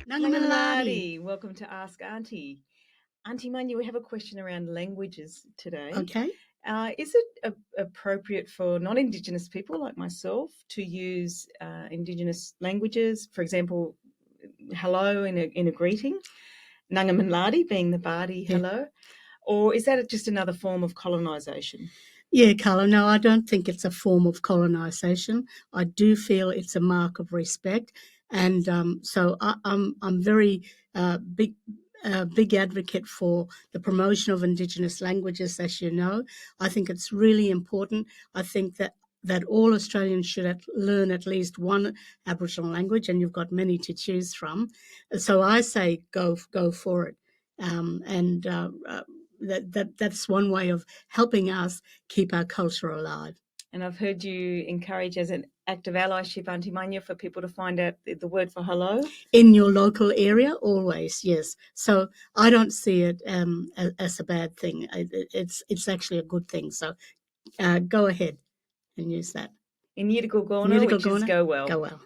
Nangamalari, welcome to Ask Aunty. Aunty Munya, we have a question around languages today. Okay. Is it appropriate for non-Indigenous people like myself to use Indigenous languages, for example, hello in a greeting, Nangamalari being the Bardi hello, or is that just another form of colonisation? Yeah, Carla, no, I don't think it's a form of colonisation. I do feel it's a mark of respect. And so I'm very big advocate for the promotion of Indigenous languages, as you know. I think it's really important. I think that all Australians should learn at least one Aboriginal language, and you've got many to choose from. So I say go for it. That's one way of helping us keep our culture alive. And I've heard you encourage as an act of allyship, Aunty Munya, for people to find out the word for hello. In your local area, always, yes. So I don't see it as a bad thing. It's actually a good thing. So go ahead and use that. In ridicule which is go well. Go well.